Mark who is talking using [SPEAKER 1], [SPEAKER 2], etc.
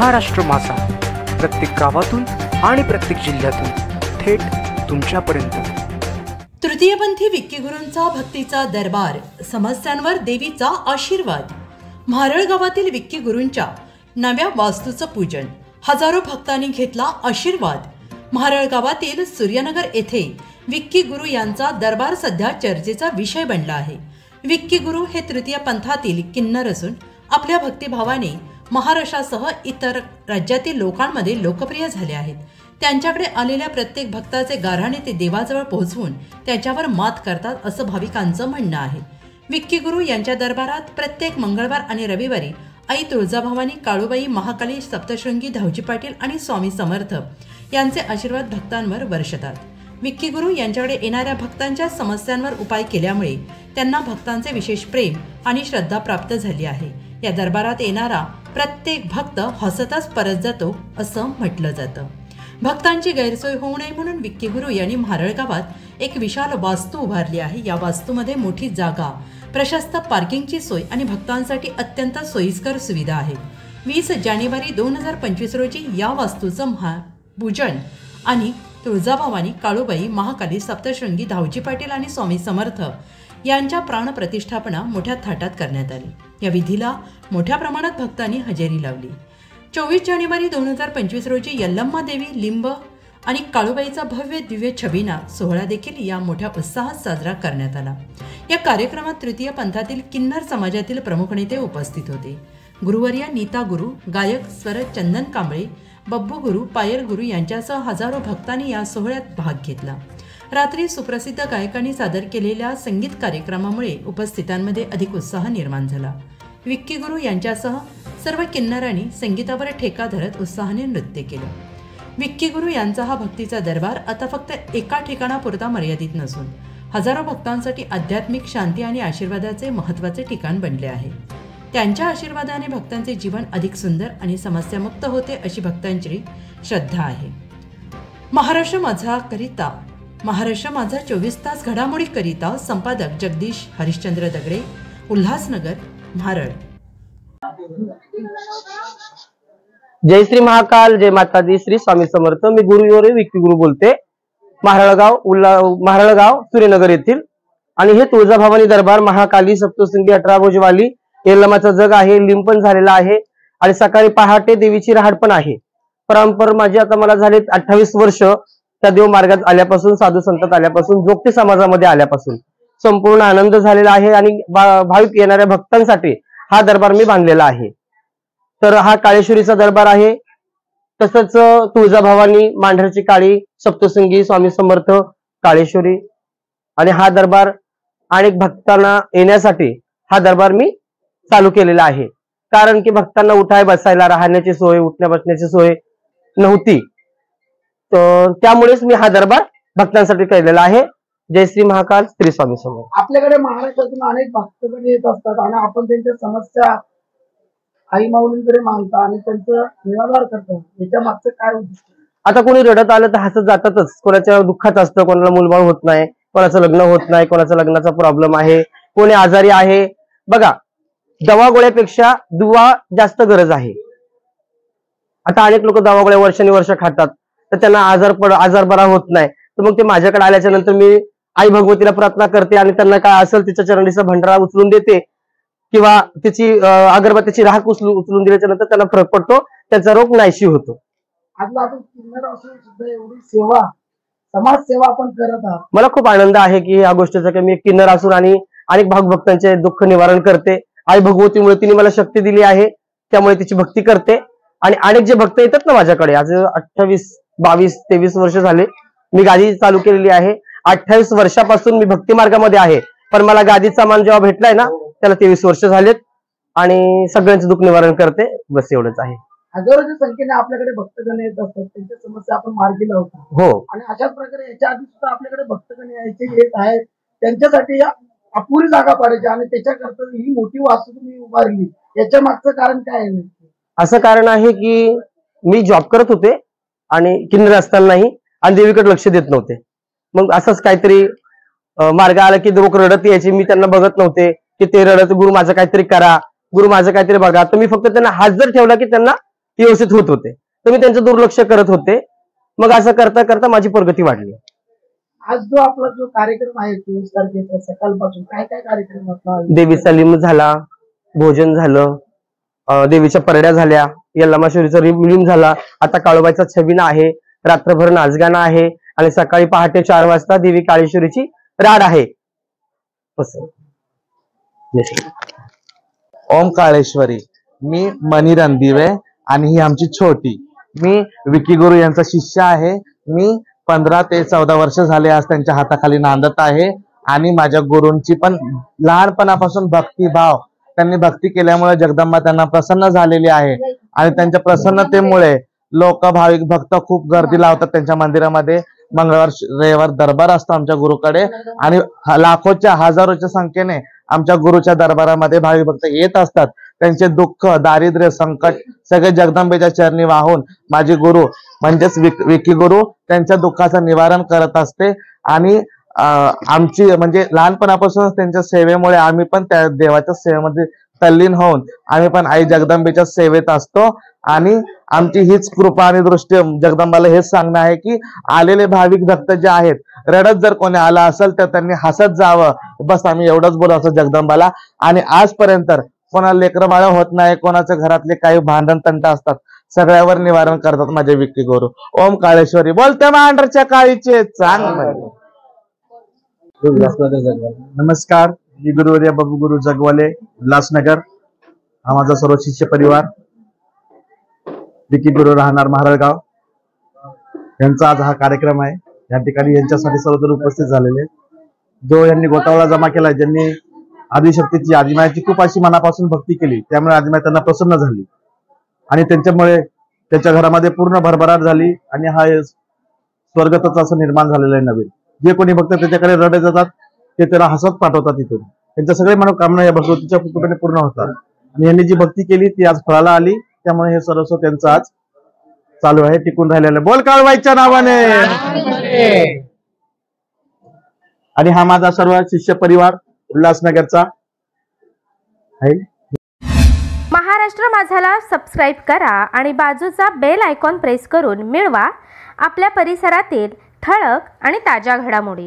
[SPEAKER 1] महाराष्ट्र माझा, प्रत्येक गावातून आणि प्रत्येक जिल्ह्यातून थेट तुमच्यापर्यंत।
[SPEAKER 2] तृतीयपंथी विक्की गुरूंचा भक्तीचा दरबार, समस्यांवर देवीचा आशीर्वाद। म्हारळ गावातील विक्की गुरूंच्या नव्या वास्तूचं पूजन, हजारो भक्तांनी घेतला आशीर्वाद। म्हारळ गावातील सूर्यनगर येथे विक्की गुरु यांचा दरबार सध्या चर्चेचा विषय बनला आहे। विक्की गुरु हे तृतीय पंथातील किन्नर असून आपल्या भक्तिभावाने महाराष्ट्रासह इतर राज्यातील लोकांमध्ये लोकप्रिय झाले आहेत। त्यांच्याकडे आलेल्या प्रत्येक भक्ताचे गाऱ्हाणे ते देवाजवळ पोहोचवून त्याच्यावर मात करतात असं भाविकांचं म्हणणं आहे। विक्की गुरु यांच्या दरबारात प्रत्येक मंगळवार आणि रविवारी आई तुळजाभवानी, काळूबाई, महाकाली, सप्तशृंगी, धावजी पाटील आणि स्वामी समर्थ यांचे आशीर्वाद भक्तांवर वर्षतात। विक्की गुरु यांच्याकडे येणाऱ्या भक्तांच्या समस्यांवर उपाय केल्यामुळे त्यांना भक्तांचे विशेष प्रेम आणि श्रद्धा प्राप्त झाली आहे। या दरबारात येणारा प्रत्येक भक्त हसतच परत जातो असं म्हटलं जातं। भक्तांची गैरसोय होऊ नये म्हणून विक्की गुरु यांनी म्हारळ गावात एक विशाल वास्तू उभारली आहे। या वास्तूमध्ये मोठी जागा, प्रशस्त पार्किंगची सोय आणि भक्तांसाठी अत्यंत सोयीस्कर सुविधा आहे। 20 जानेवारी 2025 रोजी या वास्तूचं पूजन आणि तुळजाभवानी, काळूबाई, महाकाली, सप्तशृंगी, धावजी पाटील आणि स्वामी समर्थ यांच्या प्राणप्रतिष्ठापना मोठ्या थाटात करण्यात आली। या विधीला मोठ्या प्रमाणात भक्तांनी हजेरी लावली। 24 जानेवारी 2025 रोजी यल्लम्मा देवी, लिंब आणि काळूबाईचा भव्य दिव्य छबिना सोहळा देखील या मोठ्या उत्साहात साजरा करण्यात आला। या कार्यक्रमात तृतीय पंथातील किन्नर समाजातील प्रमुख नेते उपस्थित होते। गुरुवर्या नीता गुरु, गायक स्वर चंदन कांबळे, बब्बू गुरु, पायल गुरु यांच्यासह हजारो भक्तांनी या सोहळ्यात भाग घेतला। रात्री सुप्रसिद्ध गायकांनी सादर केलेल्या संगीत कार्यक्रमामुळे उपस्थितांमध्ये अधिक उत्साह निर्माण झाला। विक्की गुरु यांच्यासह सर्व किन्नरांनी संगीतावर ठेका धरत उत्साहाने नृत्य केलं। विक्की गुरु यांचा हा भक्तीचा दरबार आता फक्त एका ठिकाणापुरता मर्यादित नसून हजारो भक्तांसाठी आध्यात्मिक शांती आणि आशीर्वादाचे महत्त्वाचे ठिकाण बनले आहे। त्यांच्या आशीर्वादाने भक्तांचे जीवन अधिक सुंदर आणि समस्यामुक्त होते अशी भक्तांची श्रद्धा आहे। महाराष्ट्र माझा 24 तास घडामोडी करिता संपादक जगदीश हरिश्चंद्र दगडे, उल्हासनगर, म्हारळ।
[SPEAKER 3] जय श्री महाकाल, जय माता दी, श्री स्वामी समर्थ। मी गुरुवर्य विक्की गुरु बोलते, महाराळगाव सूर्यनगर येथील। आणि हे तुळजाभवानी दरबार, महाकाली, सप्तशृंगी, 18 भुजवाली, यल्लमाचा जग आहे, लिंब पण झालेला आहे आणि सकाळी पहाटे देवीची रहाड पण आहे। परंपर माझे आता मला झाले 28 वर्ष त्या देव मार्गात आल्यापासून, साधू संतात आल्यापासून, जोगती समाजामध्ये आल्यापासून संपूर्ण आनंद झालेला आहे। आणि भाविक येणाऱ्या भक्तांसाठी हा दरबार मी बांधलेला आहे। तर हा काळेश्वरीचा दरबार आहे, तसंच तुळजाभवानी, मांढरची काळी, सप्तशृंगी, स्वामी समर्थ, काळेश्वरी आणि हा दरबार अनेक भक्तांना येण्यासाठी हा दरबार मी चालू केलेला आहे। कारण की भक्तांना उठाय बसायला, राहण्याची सोय, उठण्या बसण्याची सोय नव्हती, तर त्यामुळेच मी हा दरबार भक्तांसाठी केलेला आहे। जय श्री महाकाल, श्री स्वामी समर्थ।
[SPEAKER 4] आपल्याकडे महाराष्ट्रातून अनेक भक्तगण येत असतात आणि आपण त्यांच्या समस्या आई माऊलींकडे मांडता आणि त्यांचं निराधार करतो, याच्या मागचं काय उद्देश?
[SPEAKER 3] आता कोणी रडत आलं तर हसत जातातच। कोणाच्या दुःखात असतं, कोणाला मुलबाळ होत नाही, कोणाचं लग्न होत नाही, कोणाचा लग्नाचा प्रॉब्लेम आहे, कोणी आजारी आहे। बघा, दवा गोळ्यापेक्षा दुवा जास्त गरज आहे। आता अनेक लोक दवा गोळ्या वर्षानुवर्ष खातात, तर त्यांना आजार बरा होत नाही, तर मग ते माझ्याकडे आल्याच्या नंतर मी आई भगवतीला प्रार्थना करते आणि त्यांना काय असेल तिच्या चरणीचा भंडारा उचलून देते किंवा त्याची अगरबत्तीची राख उचलून दिल्याच्या नंतर त्यांना फरक पडतो, त्यांचा रोग नाहीशी होतो।
[SPEAKER 4] एवढी सेवा, समाज सेवा आपण करत आहात,
[SPEAKER 3] मला खूप आनंद आहे की या गोष्टीचा की मी एक किन्नर असून आणि अनेक भक्तांचे दुःख निवारण करते। आई भगवतीमुळे तिने मला शक्ती दिली आहे, त्यामुळे तिची भक्ती करते। आणि अनेक जे भक्त येतात ना माझ्याकडे, आज 28, 22, 23 वर्ष झाले मी गादी चालू केलेली आहे। 28 वर्षापासून मी भक्ती मार्गामध्ये आहे, पण मला गादीचा मान जेव्हा भेटलाय ना त्याला 23 वर्ष झालेत आणि सगळ्यांचे दुःख निवारण करते, बस एवढंच आहे।
[SPEAKER 4] हजारोच्या संख्येने आपल्याकडे भक्तगण येत असतात, त्यांच्या समस्या आपण मार्गी लावतो।
[SPEAKER 3] हो,
[SPEAKER 4] आणि अशाच प्रकारे याच्या आधी सुद्धा आपल्याकडे भक्तगण यायचे येत आहेत, त्यांच्यासाठी अपुरी जागा पाडायची आणि त्याच्याकरता ही मोठी वास्तू तुम्ही उभारली, याच्या मागचं कारण काय आहे?
[SPEAKER 3] असं कारण आहे की मी जॉब करत होते आणि किन्नर असतानाही आणि देवीकडे लक्ष देत नव्हते। मग असंच काहीतरी मार्ग आला की लोक रडत यायचे, मी त्यांना बघत नव्हते की ते रडत, गुरु माझं काहीतरी करा, गुरु माझं काहीतरी बघा। तर मी फक्त त्यांना हात जर ठेवला की त्यांना ती व्यवस्थित होत होते, तर मी त्यांचं दुर्लक्ष करत होते. मग असं करता करता माझी प्रगती वाढली.
[SPEAKER 4] आज जो आपला जो कार्यक्रम आहे 24 तारखेचा सकाळपासून काय काय कार्यक्रम असणार?
[SPEAKER 3] देवीचा लिंब झाला, भोजन झालं, देवीच्या परड्या झाल्या, यल्लामाश्वरीचा लिंब झाला, आता काळोबाईचा छबिना आहे, रात्रभर नाचगाणं आहे आणि सकाळी पहाटे 4 वाजता देवी काळेश्वरीची राड आहे.
[SPEAKER 5] ओम काळेश्वरी. मी मनी रणदिवे आणि ही आमची छोटी. मी विकी गुरु यांचा शिष्य आहे. मी 15 ते 14 वर्ष झाले आज त्यांच्या हाताखाली नांदत आहे आणि माझ्या गुरूंची पण लहानपणापासून भक्तिभाव, त्यांनी भक्ती केल्यामुळे जगदंबा त्यांना प्रसन्न झालेली आहे आणि त्यांच्या प्रसन्नतेमुळे लोक भाविक भक्त खूप गर्दी लावतात त्यांच्या मंदिरामध्ये. मंगळवार रविवार दरबार असतो आमच्या गुरुकडे आणि लाखोच्या हजारोच्या संख्येने आमच्या गुरुच्या दरबारामध्ये भाविक भक्त येत असतात. त्यांचे दुःख, दारिद्र्य, संकट सगळे जगदंबेच्या चरणी वाहून माझे गुरु म्हणजेच विकी गुरु त्यांच्या दुःखाचं निवारण करत असते. आणि आमची म्हणजे लहानपणापासूनच त्यांच्या सेवेमुळे आम्ही पण त्या देवाच्या सेवेमध्ये तल्लीन होऊन आम्ही पण आई जगदंबेच्या सेवेत असतो. आणि आमची हीच कृपा आणि दृष्टी जगदंबाला हेच सांगणं आहे की आलेले भाविक भक्त जे आहेत, रडत जर कोणी आला असेल तर त्यांनी हसत जावं, बस आम्ही एवढंच बोलावं जगदंबाला. आणि आजपर्यंत कोणाला लेकरं बाळ होत नाही, कोणाच्या घरातले काही भांडण तंट असतात, सगळ्यावर निवारण करतात माझे विकी गुरु. ओम काळेश्वरी. बोलते मांढरच्या काळीचे चांग.
[SPEAKER 6] नमस्कार, मी गुरुवर्य बबू गुरु जगवाले, उल्हासनगर. हा माझा सर्व शिष्य परिवार. विकी गुरु राहणार महाराळगाव यांचा आज हा कार्यक्रम आहे. या ठिकाणी यांच्यासाठी सर्वजण उपस्थित झालेले. जो यांनी गोतावळा जमा केला, ज्यांनी आदिशक्तीची आदिमायाची खूप अशी मनापासून भक्ती केली, त्यामुळे आदिमाय त्यांना प्रसन्न झाली आणि त्यांच्यामुळे त्यांच्या घरामध्ये पूर्ण भरभराट झाली आणि हा स्वर्गतच असं निर्माण झालेलं आहे नवीन. जे कोणी भक्त त्याच्याकडे रडत जातात ते त्याला हसत पाठवतात. इथून त्यांच्या सगळे मनोकामना या भगवतीच्या कृपेने पूर्ण होतात आणि यांनी जी भक्ती केली ती आज फळाला आली. त्यामुळे हे सर्वस्व त्यांचं आज चालू आहे, टिकून राहिलेलं. बोल काळबाईच्या नावाने. आणि हा माझा सर्व शिष्य परिवार उल्हासनगरचा आहे.
[SPEAKER 7] महाराष्ट्र माझाला सबस्क्राईब करा आणि बाजूचा बेल आयकॉन प्रेस करून मिळवा आपल्या परिसरातील ठळक आणि ताज्या घडामोडी.